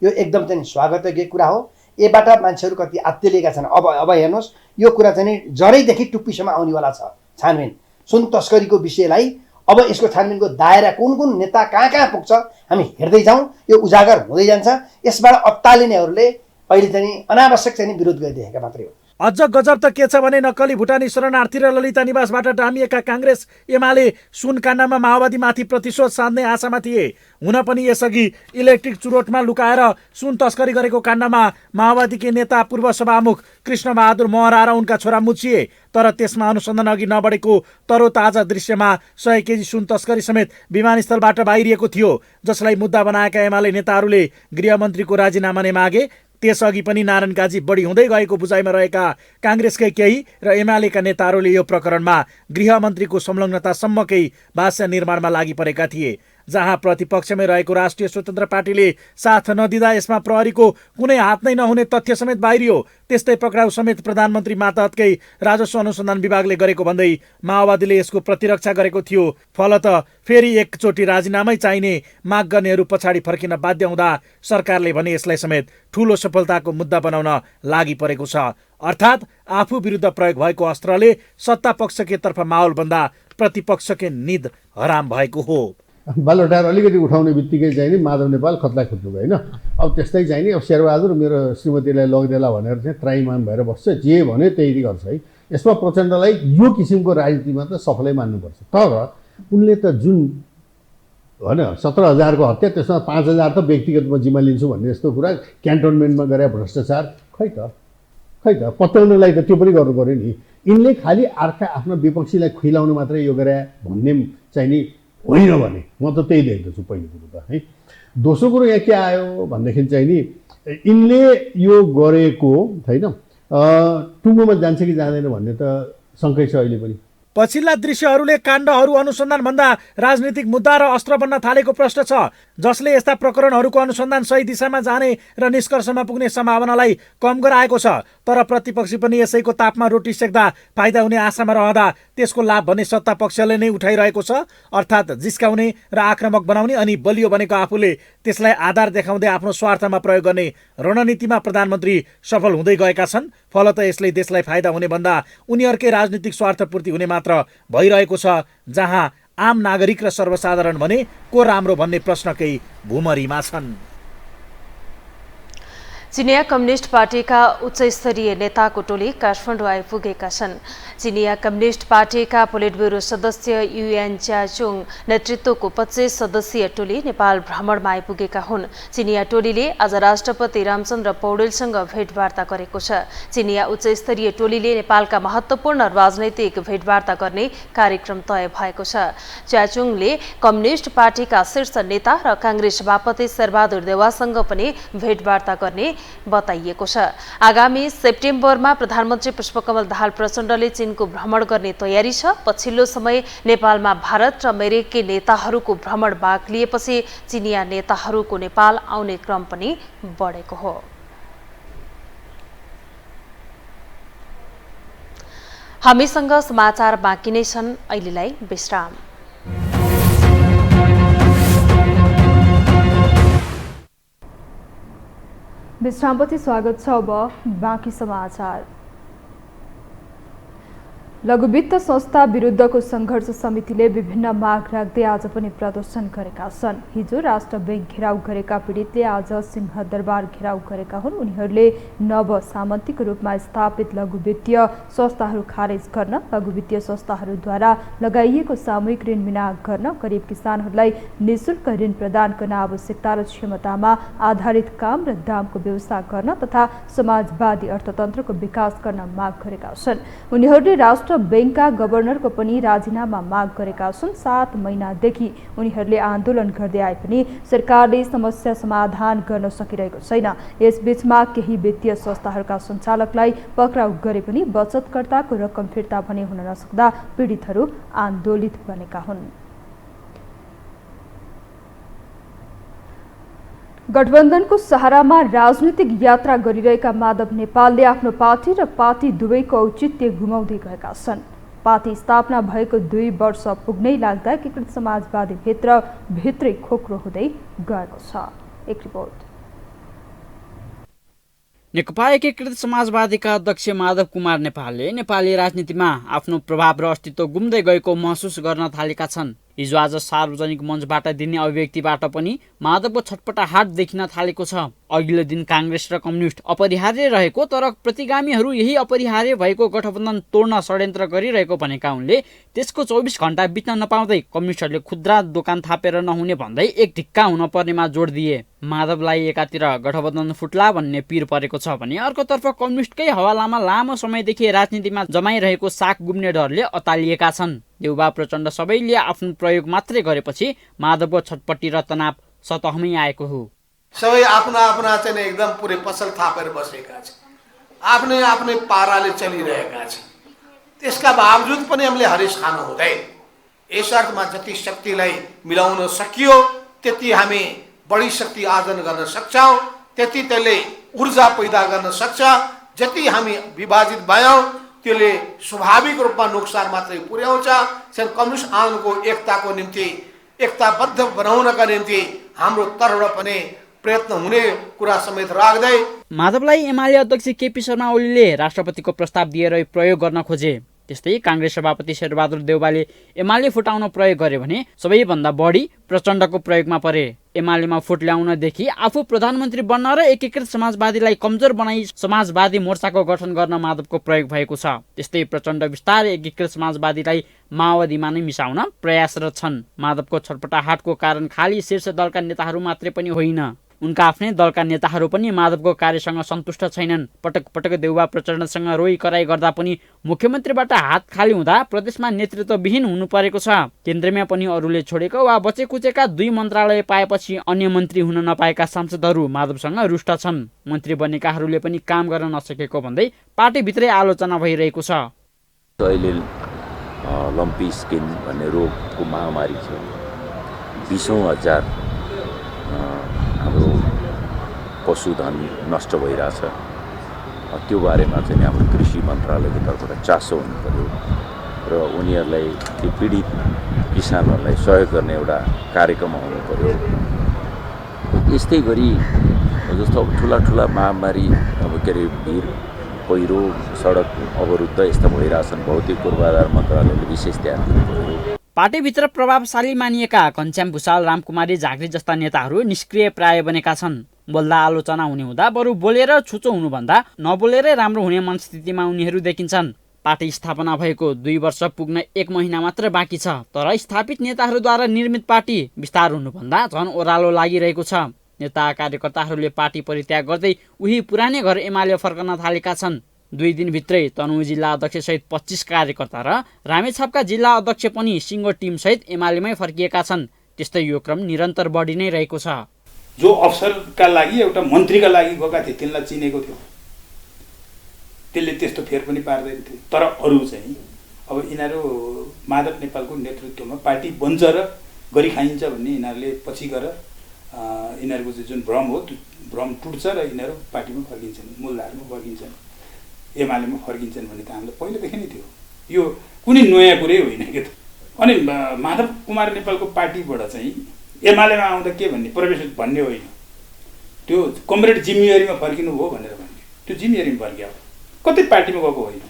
यो एकदम चाहिँ स्वागतयोग्य कुरा हो। यबाट मान्छेहरू कति आत्तिलिएका छन्। अब हेर्नुहोस्, यो कुरा चाहिँ नि जरैदेखि टुप्पीसम्म आउनेवाला छ। छानबिन सुन तस्करीको विषयलाई अब यसको छानबिनको दायरा कुन कुन नेता कहाँ पुग्छ हामी हेर्दै जाउँ। यो उजागर हुँदै जान्छ। यसबाट अत्तालिनेहरूले अहिले चाहिँ अनावश्यक चाहिँ विरोध गरिदिएका मात्रै हो। अझ गजब त के छ भने नक्कली भुटानी शरणार्थी र ललिता निवासबाट डामिएका कांग्रेस एमाले सुन काण्डमा माओवादीमाथि प्रतिशोध साध्ने आशामा थिए। हुन पनि यसअघि इलेक्ट्रिक चुरोटमा लुकाएर सुन तस्करी गरेको काण्डमा माओवादीकै नेता पूर्व सभामुख कृष्णबहादुर महरा र उनका छोरा मुछिए। तर त्यसमा अनुसन्धान अघि नबढेको तरोताजा दृश्यमा 100 केजी सुन तस्करी समेत विमानस्थलबाट बाहिरिएको थियो, जसलाई मुद्दा बनाएका एमाले नेताहरूले गृहमन्त्रीको राजीनामा नै मागे। त्यसअघि पनि नारायण काजी बढी हुँदै गएको बुझाइमा रहेका कांग्रेसकै केही र एमालेका नेताहरूले यो प्रकरणमा गृहमन्त्रीको संलग्नतासम्मकै भाष्य निर्माणमा लागि परेका थिए। जहाँ प्रतिपक्षमै रहेको राष्ट्रिय स्वतन्त्र पार्टीले साथ नदिँदा यसमा प्रहरीको कुनै हात नै नहुने तथ्य समेत बाहिरियो। त्यस्तै पक्राउ समेत प्रधानमन्त्री मातहतकै राजस्व अनुसन्धान विभागले गरेको भन्दै माओवादीले यसको प्रतिरक्षा गरेको थियो। फलत फेरि एकचोटि राजीनामै चाहिने माग गर्नेहरू पछाडि फर्किन बाध्य हुँदा सरकारले भने यसलाई समेत ठूलो सफलताको मुद्दा बनाउन लागि परेको छ। अर्थात् आफू विरुद्ध प्रयोग भएको अस्त्रले सत्ता पक्षकै तर्फ माहौल बन्दा प्रतिपक्षकै निद हराम भएको हो। बालुटार अलिकति उठाउने बित्तिकै चाहिँ नि माधव नेपाल खतला खोज्नु भयो होइन। अब त्यस्तै चाहिँ नि अब शेरबहादुर मेरो श्रीमतीलाई लगिदेला भनेर चाहिँ त्राइमाम भएर बस्छ, जे भन्यो त्यही गर्छ है। यसमा प्रचण्डलाई यो किसिमको राजनीतिमा त सफलै मान्नुपर्छ। तर उनले त जुन होइन 17,000को हत्या, त्यसमा 5,000 त व्यक्तिगत म जिम्मा लिन्छु भन्ने जस्तो कुरा, क्यान्टोनमेन्टमा गरे भ्रष्टाचार, खै त पत्याउनलाई त त्यो पनि गर्नु पऱ्यो नि। यिनले खालि अर्का आफ्नो विपक्षीलाई खुइलाउनु मात्रै यो गरे भन्ने चाहिँ नि होइन भने म त त्यही देख्दछु पहिलो कुरो त है। दोस्रो कुरो यहाँ के आयो भनेदेखि चाहिँ नि यिनले यो गरेको होइन टुङ्गोमा जान्छ कि जाँदैन भन्ने त शङ्कै छ अहिले पनि। पछिल्ला दृश्यहरूले काण्डहरू अनुसन्धानभन्दा राजनीतिक मुद्दा र अस्त्र बन्न थालेको प्रश्न छ, जसले यस्ता प्रकरणहरूको अनुसन्धान सही दिशामा जाने र निष्कर्षमा पुग्ने सम्भावनालाई कम गराएको छ। तर प्रतिपक्षी पनि यसैको तापमा रोटी सेक्दा फाइदा हुने आशामा रहँदा त्यसको लाभ भने सत्ता पक्षले नै उठाइरहेको छ, अर्थात् जिस्काउने र आक्रामक बनाउने अनि बलियो बनेको आफूले त्यसलाई आधार देखाउँदै आफ्नो स्वार्थमा प्रयोग गर्ने रणनीतिमा प्रधानमन्त्री सफल हुँदै गएका छन्। फलत यसले देशलाई फाइदा हुने भन्दा उनीहरूकै राजनीतिक स्वार्थपूर्ति हुने मात्र भइरहेको छ, जहाँ आम नागरिक र सर्वसाधारण भने को राम्रो भन्ने प्रश्नकै भूमरीमा छन्। चिनिया कम्युनिस्ट पार्टीका उच्चस्तरीय नेताको टोली काठमाडौँ आइपुगेका छन्। चिनिया कम्युनिस्ट पार्टीका पोलिट ब्युरो सदस्य युएन च्याचुङ नेतृत्वको 25 सदस्यीय टोली नेपाल भ्रमणमा आइपुगेका हुन्। चिनिया टोलीले आज राष्ट्रपति रामचन्द्र पौडेलसँग भेटवार्ता गरेको छ। चिनिया उच्चस्तरीय टोलीले नेपालका महत्त्वपूर्ण राजनैतिक भेटवार्ता गर्ने कार्यक्रम तय भएको छ। च्याचुङले कम्युनिस्ट पार्टीका शीर्ष नेता र कांग्रेस सभापति शेरबहादुर देउवासँग पनि भेटवार्ता गर्ने बताइएको छ। आगामी सेप्टेम्बरमा प्रधानमन्त्री पुष्पकमल दाहाल प्रचण्डले चीनको भ्रमण गर्ने तयारी छ। पछिल्लो समय नेपालमा भारत र अमेरिकी नेताहरूको भ्रमण बाक्लिएपछि चिनिया नेताहरूको नेपाल आउने क्रम पनि बढेको हो। हामीसँग समाचार बाँकी नै छन्, अहिलेलाई विश्राम। विश्रामपछि स्वागत छ। अब बाँकी समाचार। लघुवित्त संस्था विरुद्धको संघर्ष समितिले विभिन्न माग राख्दै आज पनि प्रदर्शन गरेका छन्। हिजो राष्ट्र बैंक घेराउ गरेका पीडितले आज सिंहदरबार घेराउ गरेका हुन्। उनीहरूले नव सामन्तीको रूपमा स्थापित लघुवित्तीय संस्थाहरू खारेज गर्न, लघुवित्तीय संस्थाहरूद्वारा लगाइएको सामूहिक ऋण विना गर्न, गरिब किसानहरूलाई निःशुल्क ऋण प्रदान गर्न, आवश्यकता र क्षमतामा आधारित काम र दामको व्यवस्था गर्न तथा समाजवादी अर्थतन्त्रको विकास गर्न माग गरेका छन्। उनीहरूले राष्ट्र बैंकका गभर्नरको पनि राजीनामा माग गरेका छन्। 7 महिनादेखि उनीहरूले आन्दोलन गर्दै आए पनि सरकारले समस्या समाधान गर्न सकिरहेको छैन। यसबीचमा केही वित्तीय संस्थाहरूका सञ्चालकलाई पक्राउ गरे पनि बचतकर्ताको रकम फिर्ता भने हुन नसक्दा पीडितहरू आन्दोलित बनेका हुन्। गठबन्धनको सहारामा राजनीतिक यात्रा गरिरहेका माधव नेपालले आफ्नो पार्टी र पार्टी दुवैको औचित्य गुमाउँदै गएका छन्। पार्टी स्थापना भएको 2 वर्ष पुग्नै लाग्दा एकीकृत समाजवादी भित्रै खोक्रो हुँदै गएको छ। एक रिपोर्ट। नेकपा एकीकृत समाजवादीका अध्यक्ष माधव कुमार नेपालले नेपाली राजनीतिमा आफ्नो प्रभाव र अस्तित्व गुम्दै गएको महसुस गर्न थालेका छन्। हिजो आज सार्वजनिक मञ्चबाट दिने अभिव्यक्तिबाट पनि माधवको छटपटाहट देखिन थालेको छ। अघिल्लो दिन कांग्रेस र कम्युनिस्ट अपरिहार्य रहेको तर प्रतिगामीहरू यही अपरिहार्य भएको गठबन्धन तोड्न षड्यन्त्र गरिरहेको भनेका उनले त्यसको 24 घण्टा बित्न नपाउँदै कम्युनिस्टहरूले खुद्रा दोकान थापेर नहुने भन्दै एक ढिक्का हुन पर्नेमा जोड दिए। माधवलाई एकातिर गठबन्धन फुट्ला भन्ने पिर परेको छ भने अर्कोतर्फ कम्युनिस्टकै हवालामा लामो समयदेखि राजनीतिमा जमाइरहेको साख गुम्ने डरले अतालिएका छन्। देउबा प्रचण्ड सबैले आफ्नो प्रयोग मात्रै गरेपछि माधवको छटपट्टि र तनाव सतहमै आएको हो। सबै आफ्ना चाहिँ एकदम पुरै पसल थापेर बसेका छन्, आफ्नै पाराले चलिरहेका छन्। त्यसका बावजुद पनि हामीले हरेस खानु हुँदैन। यस अर्थमा जति शक्तिलाई मिलाउन सकियो त्यति हामी बढी शक्ति आर्जन गर्न सक्छौँ, त्यति त्यसले ऊर्जा पैदा गर्न सक्छ। जति हामी विभाजित भयौँ त्यसले स्वाभाविक रूपमा नोक्सान मात्रै पुर्याउँछ। कम्युनिस्ट आन्दोलनको एकताको निम्ति, एकताबद्ध बनाउनका निम्ति हाम्रो तर्फबाट पनि प्रयत्न हुने कुरा समेत राख्दै माधवलाई एमाले अध्यक्ष केपी शर्मा ओलीले राष्ट्रपतिको प्रस्ताव दिएर प्रयोग गर्न खोजे। त्यस्तै कांग्रेस सभापति शेरबहादुर देउवाले एमाले फुटाउन प्रयोग गरे भने सबैभन्दा बढी प्रचण्डको प्रयोगमा परे। एमालेमा फुट ल्याउनदेखि आफू प्रधानमन्त्री बन्न र एकीकृत समाजवादीलाई कमजोर बनाई समाजवादी मोर्चाको गठन गर्न माधवको प्रयोग भएको छ। त्यस्तै प्रचण्ड बिस्तारै एकीकृत समाजवादीलाई माओवादीमा नै मिसाउन प्रयासरत छन्। माधवको छटपटाहटको कारण खाली शीर्ष दलका नेताहरू मात्रै पनि होइन, उनका आफ्नै दलका नेताहरू पनि माधवको कार्यसँग सन्तुष्ट छैनन्। पटक पटक देउबा प्रचण्डसँग रोइ कराई गर्दा पनि मुख्यमन्त्रीबाट हात खाली हुँदा प्रदेशमा नेतृत्वविहीन हुनु परेको छ। केन्द्रमा पनि अरूले छोडेको वा बचेकुचेका 2 मन्त्रालय पाएपछि अन्य मन्त्री हुन नपाएका सांसदहरू माधवसँग रुष्ट छन्। मन्त्री बनेकाहरूले पनि काम गर्न नसकेको भन्दै पार्टीभित्रै आलोचना भइरहेको छ। अहिले लम्पी स्किन भन्ने रोगको महामारी छ। 20,000 हाम्रो पशुधन नष्ट भइरहेछ। त्यो बारेमा चाहिँ हाम्रो कृषि मन्त्रालयको तर्फबाट चासो हुनु पर्यो र उनीहरूलाई त्यो पीडित किसानहरूलाई सहयोग गर्ने एउटा कार्यक्रम आउनु पर्यो। यस्तै गरी जस्तो अब ठुला महामारी अब के अरे भिर पहिरो सडक अवरुद्ध यस्ता भइरहेछन्, भौतिक पूर्वाधार मन्त्रालयले विशेष ध्यान दिनु पर्यो। पार्टीभित्र प्रभावशाली मानिएका घनश्याम भुषाल, रामकुमारी झाँक्री जस्ता नेताहरू निष्क्रिय प्राय बनेका छन्। बोल्दा आलोचना हुने हुँदा बरु बोलेर छुचो हुनुभन्दा नबोलेरै राम्रो हुने मनस्थितिमा उनीहरू देखिन्छन्। पार्टी स्थापना भएको 2 वर्ष पुग्न 1 महिना मात्र बाँकी छ, तर स्थापित नेताहरूद्वारा निर्मित पार्टी विस्तार हुनुभन्दा झन् ओह्रालो लागिरहेको छ। नेता कार्यकर्ताहरूले पार्टी परित्याग गर्दै उही पुरानै घर एमाले फर्कन थालेका छन्। 2 दिनभित्रै तनहुँ जिल्ला अध्यक्षसहित 25 कार्यकर्ता र रामेछापका जिल्ला अध्यक्ष पनि सिङ्गो टिमसहित एमालेमै फर्किएका छन्। त्यस्तै यो क्रम निरन्तर बढी नै रहेको छ। जो अफसरका लागि एउटा मन्त्रीका लागि गएका थिए तिनलाई चिनेको थियो, त्यसले त्यस्तो फेर पनि पार्दैन थियो। तर अरू चाहिँ अब यिनीहरू माधव नेपालको नेतृत्वमा पार्टी बन्छ र गरी खाइन्छ भन्ने यिनीहरूले पछि गएर यिनीहरूको चाहिँ जुन भ्रम हो त्यो भ्रम टुट्छ र यिनीहरू पार्टीमा फर्किन्छन्, मूलधारमा फर्किन्छन्, एमालेमा फर्किन्छन् भन्ने त हामीलाई पहिलेदेखि नै थियो। यो कुनै नयाँ कुरै होइन के त। अनि माधव कुमार नेपालको पार्टीबाट चाहिँ एमालेमा आउँदा के भन्ने प्रवेश भन्ने होइन, त्यो कमरेड जिम्मेवारीमा फर्किनु हो भनेर भन्ने, त्यो जिम्मेवारीमा फर्कियो। कतै पार्टीमा गएको होइन।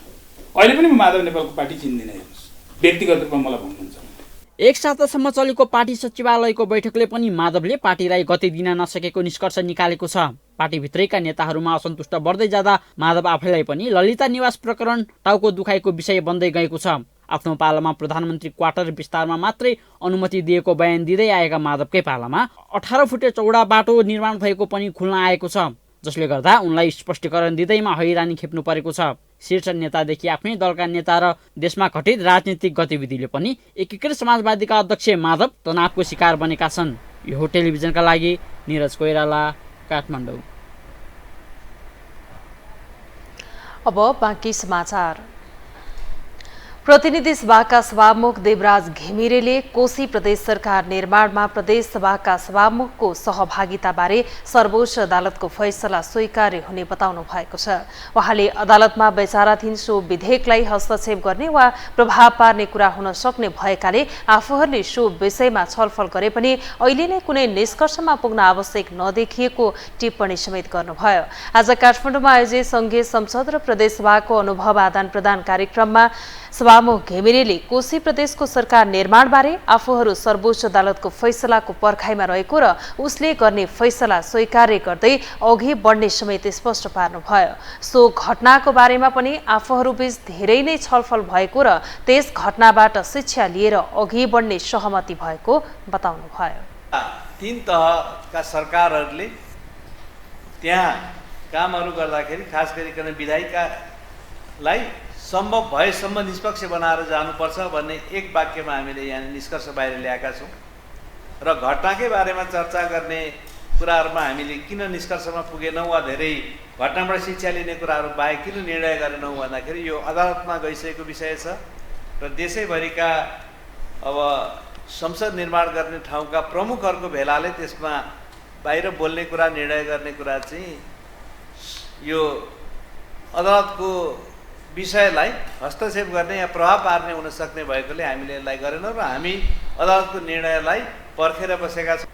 अहिले पनि म माधव नेपालको पार्टी चिन्दिनँ। हेर्नुहोस्, व्यक्तिगत रूपमा मलाई भन्नुहुन्छ। 1 सातासम्म चलेको पार्टी सचिवालयको बैठकले पनि माधवले पार्टीलाई गति दिन नसकेको निष्कर्ष निकालेको छ। पार्टीभित्रैका नेताहरूमा असन्तुष्ट बढ्दै जाँदा माधव आफैलाई पनि ललिता निवास प्रकरण टाउको दुखाइको विषय बन्दै गएको छ। आफ्नो पालामा प्रधानमन्त्री क्वार्टर विस्तारमा मात्रै अनुमति दिएको बयान दिँदै आएका माधवकै पालामा 18 फुटे चौडा बाटो निर्माण भएको पनि खुल्न आएको छ, जसले गर्दा उनलाई स्पष्टीकरण दिँदैमा हैरानी खेप्नु परेको छ। शीर्ष नेतादेखि आफ्नै दलका नेता र देशमा घटित राजनीतिक गतिविधिले पनि एकीकृत समाजवादीका अध्यक्ष माधव तनावको शिकार बनेका छन्। यो हो टेलिभिजनका लागि निरज कोइराला, काठमाडौँ। अब बाँकी समाचार। प्रतिनिधि सभाका सभामुख देवराज घिमिरेले कोशी प्रदेश सरकार निर्माणमा प्रदेश सभाका सभामुखको सहभागिताबारे सर्वोच्च अदालतको फैसला स्वीकार्य हुने बताउनु भएको छ। उहाँले अदालतमा विचाराधीन सो विधेयकलाई हस्तक्षेप गर्ने वा प्रभाव पार्ने कुरा हुन सक्ने भएकाले आफूहरूले सो विषयमा छलफल गरे पनि अहिले नै कुनै निष्कर्षमा पुग्न आवश्यक नदेखिएको टिप्पणी समेत गर्नुभयो। आज काठमाडौँमा आयोजित संघीय संसद र प्रदेश सभाको अनुभव आदान प्रदान कार्यक्रममा सभामुख घिमिरेले कोशी प्रदेशको सरकार निर्माणबारे आफूहरू सर्वोच्च अदालतको फैसलाको पर्खाइमा रहेको र उसले गर्ने फैसला स्वीकार्य गर्दै अघि बढ्ने समेत स्पष्ट पार्नुभयो। सो घटनाको बारेमा पनि आफूहरूबीच धेरै नै छलफल भएको र त्यस घटनाबाट शिक्षा लिएर अघि बढ्ने सहमति भएको बताउनुभयो। 3 तहका सरकारहरूले त्यहाँ कामहरू गर्दाखेरि खास गरिकन विधायिकालाई सम्भव भएसम्म निष्पक्ष बनाएर जानुपर्छ भन्ने एक वाक्यमा हामीले यहाँ निष्कर्ष बाहिर ल्याएका छौँ र घटनाकै बारेमा चर्चा गर्ने कुराहरूमा हामीले किन निष्कर्षमा पुगेनौँ वा धेरै घटनाबाट शिक्षा लिने कुराहरू बाहेक किन निर्णय गरेनौँ भन्दाखेरि यो अदालतमा गइसकेको विषय छ र देशैभरिका अब संसद निर्माण गर्ने ठाउँका प्रमुखहरूको भेलाले त्यसमा बाहिर बोल्ने कुरा, निर्णय गर्ने कुरा चाहिँ यो अदालतको विषयलाई हस्तक्षेप गर्ने या प्रभाव पार्ने हुन सक्ने भएकोले हामीले यसलाई गरेनौँ र हामी अदालतको निर्णयलाई पर्खेर बसेका छौँ।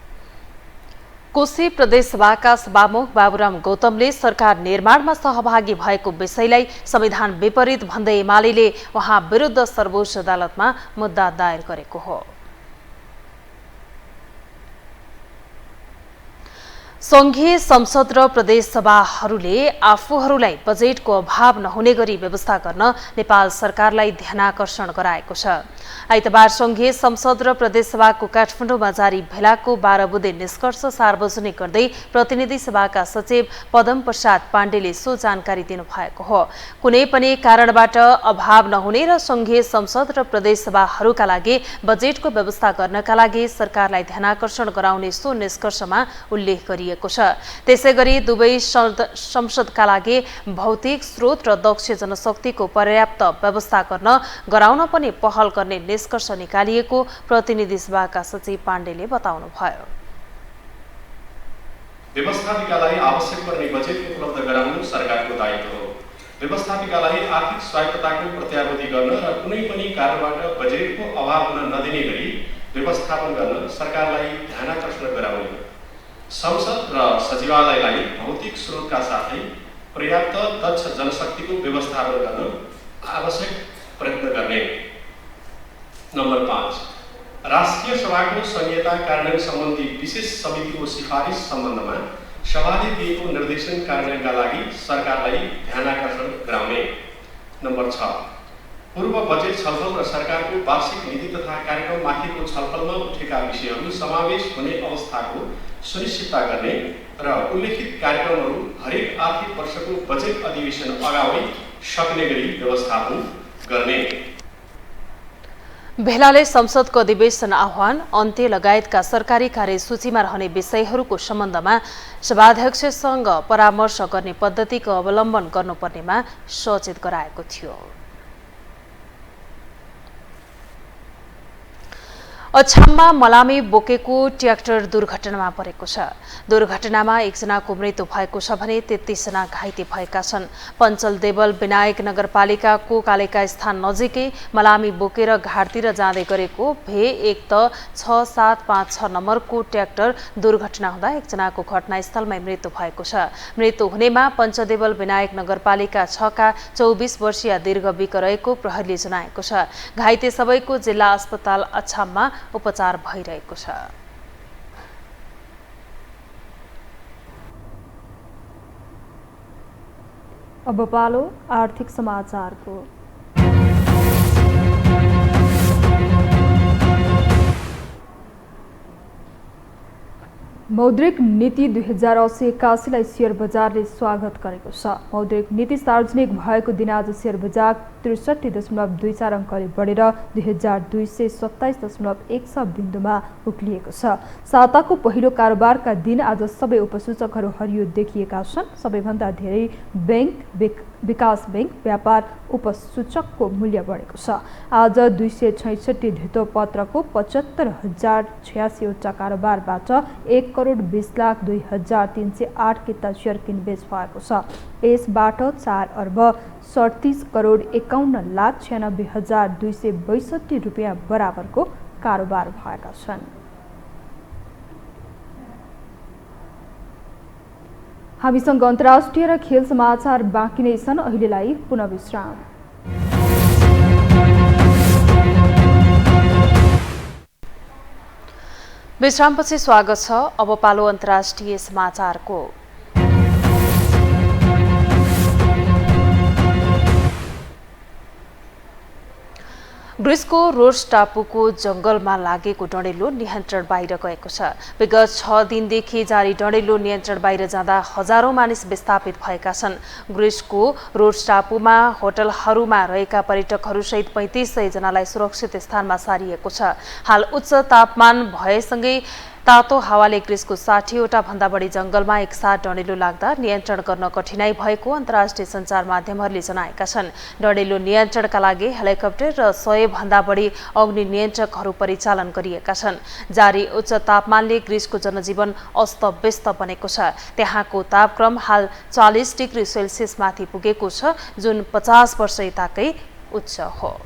कोशी प्रदेश सभाका सभामुख बाबुराम गौतमले सरकार निर्माणमा सहभागी भएको विषयलाई संविधान विपरीत भन्दै एमाले उहाँ विरुद्ध सर्वोच्च अदालतमा मुद्दा दायर गरेको हो। संघीय संसद र प्रदेश सभाहरूले आफूहरूलाई बजेटको अभाव नहुने गरी व्यवस्था गर्न नेपाल सरकारलाई ध्यानाकर्षण गराएको छ। आइतबार संघीय संसद र प्रदेश सभाको काठमाडौँमा जारी भेलाको 12 बुँदे निष्कर्ष सार्वजनिक गर्दै प्रतिनिधि सभाका सचिव पदम प्रसाद पाण्डेले सो जानकारी दिनुभएको हो। कुनै पनि कारणबाट अभाव नहुने र संघीय संसद र प्रदेश सभाहरूका लागि बजेटको व्यवस्था गर्नका लागि सरकारलाई ध्यानाकर्षण गराउने सो निष्कर्षमा उल्लेख गरिएको गरेको छ। त्यसैगरी दुवै संसदका लागि भौतिक स्रोत र दक्ष जनशक्तिको पर्याप्त व्यवस्था गर्न गराउन पनि पहल गर्ने निष्कर्ष निकालिएको प्रतिनिधि सभाका सचिव पाण्डेले बताउनुभयो। व्यवस्थापिकालाई आवश्यक पर्ने बजेट उपलब्ध गराउनु सरकारको दायित्व हो। व्यवस्थापिकालाई आर्थिक स्वायत्तताको प्रत्याभूति गर्न र कुनै पनि कारणबाट बजेटको अभाव हुन नदिने गरी व्यवस्थापन गर्न सरकारलाई ध्यानाकर्षण गराउने हो। संसद र सचिवालयलाई भौतिक स्रोतका साथै पर्याप्त दक्ष जनशक्तिको व्यवस्थापन गर्न आवश्यक प्रयत्न गर्ने। नम्बर 5, राष्ट्रिय सभाको संहिता कार्यान्वयन सम्बन्धी विशेष समितिको सिफारिस सम्बन्धमा सभाले दिएको निर्देशन कार्यान्वयनका लागि सरकारलाई ध्यानाकर्षण गराउने। नम्बर 6, पूर्व बजेट छलफल र सरकारको वार्षिक नीति तथा कार्यक्रम माथिको छलफलमा उठेका विषयहरू समावेश हुने अवस्थाको सुनिश्चितता गर्ने र उल्लेखित कार्यक्रमहरू हरेक आर्थिक वर्षको बजेट अधिवेशन अगावै सक्ने गरी व्यवस्थापन गर्ने। भेलाले संसदको अधिवेशन आह्वान, अन्त्य लगायतका सरकारी कार्यसूचीमा रहने विषयहरूको सम्बन्धमा सभाध्यक्षसँग परामर्श गर्ने पद्धतिको अवलम्बन गर्नुपर्नेमा सचेत गराएको थियो। अछाममा मलामी बोकेको ट्र्याक्टर दुर्घटनामा परेको छ। दुर्घटनामा एकजनाको मृत्यु भएको छ भने 33 जना घाइते भएका छन्। पञ्चल देवल विनायक नगरपालिकाको कालेका स्थान नजिकै मलामी बोकेर घाटतिर जाँदै गरेको भे1 त 6756 नम्बरको ट्र्याक्टर दुर्घटना हुँदा एकजनाको घटनास्थलमै मृत्यु भएको छ। मृत्यु हुनेमा पञ्चदेवल विनायक नगरपालिका 6 का 24 वर्षीय दीर्घ विक रहेको प्रहरीले जनाएको छ। घाइते सबैको जिल्ला अस्पताल अछाममा उपचार भइरहेको छ। अब पालो आर्थिक समाचारको। मौद्रिक नीति 2080-81लाई शेयर बजारले स्वागत गरेको छ। मौद्रिक नीति सार्वजनिक भएको दिन आज शेयर बजार 63.24 अङ्कले बढेर 2227.16 बिन्दुमा उक्लिएको छ। साताको पहिलो कारोबारका दिन आज सबै उपसूचकहरू हरियो देखिएका छन्। सबैभन्दा धेरै विकास बैंक व्यापार उपसूचकको मूल्य बढेको छ। आज 266 धितो पत्रको 75,086 वटा कारोबारबाट 1,20,02,308 किता सेयर किनबेच भएको छ। यसबाट 4,37,51,96,262 रुपियाँ बराबरको कारोबार भएका छन्। हामीसँग अन्तर्राष्ट्रिय र खेल समाचार बाँकी नै छन्। अहिलेलाई पुनः विश्राम। विश्रामपछि स्वागत छ। अब पालो अन्तर्राष्ट्रिय समाचारको। ग्रिसको रोड्स टापुको जंगलमा लागेको डढेलो नियन्त्रण बाहिर गएको छ। विगत 6 दिनदेखि जारी डढेलो नियन्त्रण बाहिर जाँदा हजारौं मानिस विस्थापित भएका छन्। ग्रिसको रोड्स टापुमा होटलहरूमा रहेका पर्यटकहरूसहित 3500 जनालाई सुरक्षित स्थानमा सारिएको छ। हाल उच्च तापमान भएसँगै तातो हावाले ग्रिसको 60वटा भन्दा बढी जंगलमा एकसाथ डढेलो लाग्दा नियन्त्रण गर्न कठिनाई भएको अन्तर्राष्ट्रिय सञ्चार माध्यमहरूले जनाएका छन्। डढेलो नियन्त्रणका लागि हेलिकप्टर र 100 भन्दा बढी अग्नि नियन्त्रकहरू परिचालन गरिएका छन्। जारी उच्च तापमानले ग्रिसको जनजीवन अस्तव्यस्त बनेको छ। त्यहाँको तापक्रम हाल 40 डिग्री सेल्सियस माथि पुगेको छ, जुन 50 वर्ष यताकै उच्च हो।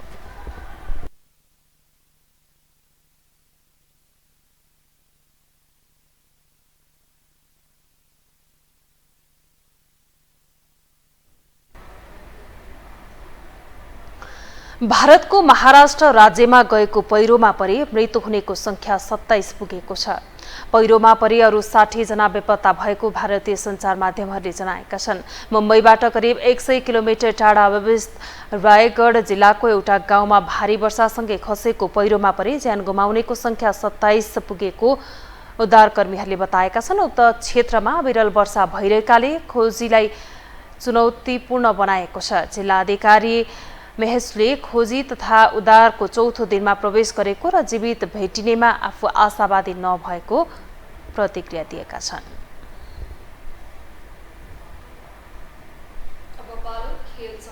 भारतको महाराष्ट्र राज्यमा गएको पहिरोमा परि मृत्यु हुनेको संख्या 27 पुगेको छ। पहिरोमा परि अरु 60 जना बेपत्ता भएको भारतीय सञ्चार माध्यमहरूले जनाएका छन्। मुम्बईबाट करिब 100 किलोमिटर टाढा अवस्थित रायगढ जिल्लाको एउटा गाउँमा भारी वर्षासँगै खसेको पहिरोमा परि ज्यान गुमाउनेको संख्या 27 पुगेको उद्धारकर्मीहरूले बताएका छन्। उक्त क्षेत्रमा अविरल वर्षा भइरहेकाले खोजीलाई चुनौतीपूर्ण बनाएको छ। जिल्ला अधिकारी मेहसले खोजी तथा उद्धारको चौथो दिनमा प्रवेश गरेको र जीवित भेटिनेमा आफू आशावादी नभएको प्रतिक्रिया दिएका छन्।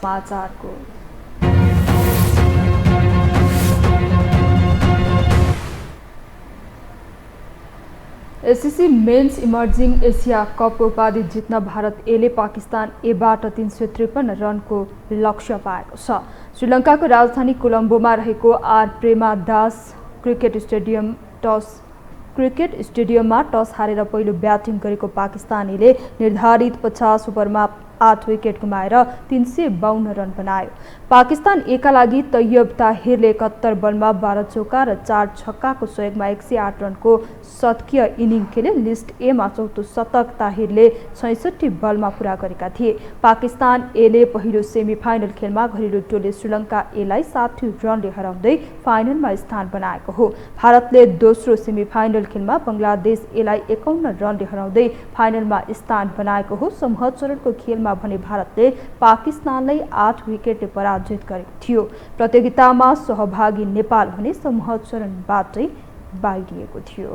समाचारको। एससीसी मेन्स इमर्जिङ एसिया कपको उपाधि जित्न भारत एले पाकिस्तान एबाट 353 रनको लक्ष्य पाएको छ। श्रीलङ्काको राजधानी कोलम्बोमा रहेको आर प्रेमादास क्रिकेट स्टेडियममा टस हारेर पहिलो ब्याटिङ गरेको पाकिस्तानीले निर्धारित 50 ओभरमा 8 विकेट गुमाएर 352 रन बनायो। पाकिस्तान एका लागि तैयब ताहिरले 71 बलमा 12 चौका र 4 छक्काको सहयोगमा 108 रनको शतकीय इनिङ खेले। लिस्ट एमा चौथो शतक ताहिरले 66 बलमा पूरा गरेका थिए। पाकिस्तान एले पहिलो सेमिफाइनल खेलमा घरेलु टोली श्रीलङ्का एलाई 60 रनले हराउँदै फाइनलमा स्थान बनाएको हो। भारतले दोस्रो सेमिफाइनल खेलमा बङ्गलादेश एलाई 51 रनले हराउँदै फाइनलमा स्थान बनाएको हो। समूह चरणको खेलमा भने भारतले पाकिस्तानलाई 8 विकेटले पराजित गरेको थियो। प्रतियोगितामा सहभागी नेपाल भने समूह चरणबाटै बाहिरिएको थियो।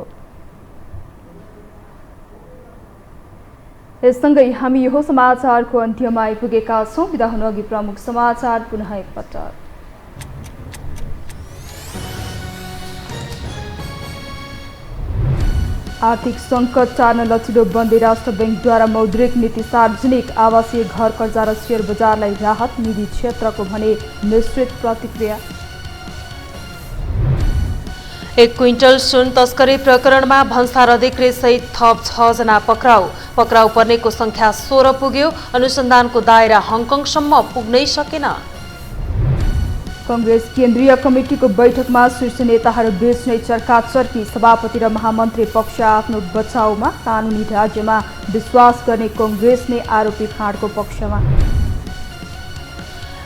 यससँगै हामी यो समाचारको अन्त्यमा आइपुगेका छौँ। बिदा हुनु अघि प्रमुख समाचार पुनः एकपटक। आर्थिक सङ्कट टार्न लचिलो बन्दै राष्ट्र ब्याङ्कद्वारा मौद्रिक नीति सार्वजनिक आवासीय घर कर्जा र सेयर बजारलाई राहत। निजी क्षेत्रको भने मिश्रित प्रतिक्रिया। 1 क्विन्टल सुन तस्करी प्रकरणमा भन्सार अधिकृत सहित थप 6 जना पक्राउ पर्नेको संख्या 16 पुग्यो। अनुसन्धानको दायरा हङकङसम्म पुग्नै सकेन। कांग्रेस केन्द्रीय कमिटीको बैठकमा शीर्ष नेताहरू बीच नै चर्काचर्की। सभापति र महामन्त्री पक्ष आफ्नो बचाउमा। कानुनी राज्यमा विश्वास गर्ने कांग्रेस नै आरोपी फाँडको पक्षमा।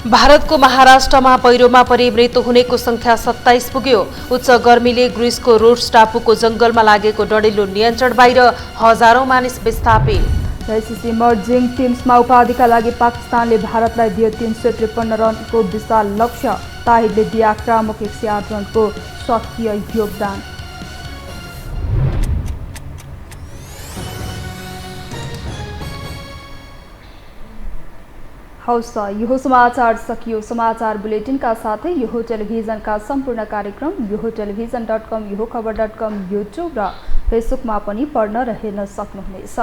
भारतको महाराष्ट्रमा पहिरोमा परि मृत्यु हुनेको संख्या 27 पुग्यो। उच्च गर्मीले ग्रिसको रोड्स टापुको जंगलमा लागेको डढिलो नियन्त्रण बाहिर हजारौं मानिस विस्थापित। एससीसी इमर्जिङ टिम्समा उपाधिका लागि पाकिस्तानले भारतलाई दियो 353 रनको विशाल लक्ष्य। ताहिरले दिए आक्रामक 108 रनको शतकीय योगदान। हौस् त यो समाचार सकियो। समाचार बुलेटिनका साथै यो टेलिभिजनका सम्पूर्ण कार्यक्रम यो टेलिभिजन.com, यो खबर.com, युट्युब र फेसबुकमा पनि पढ्न र हेर्न सक्नुहुनेछ।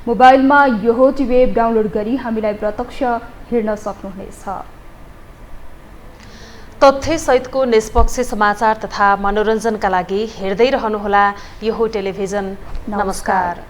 मोबाइलमा यो टिभी एप डाउनलोड गरी हामीलाई प्रत्यक्ष हेर्न सक्नुहुनेछ। तथ्य सहितको निष्पक्ष समाचार तथा मनोरञ्जनका लागि हेर्दै रहनुहोला यो टेलिभिजन। नमस्कार।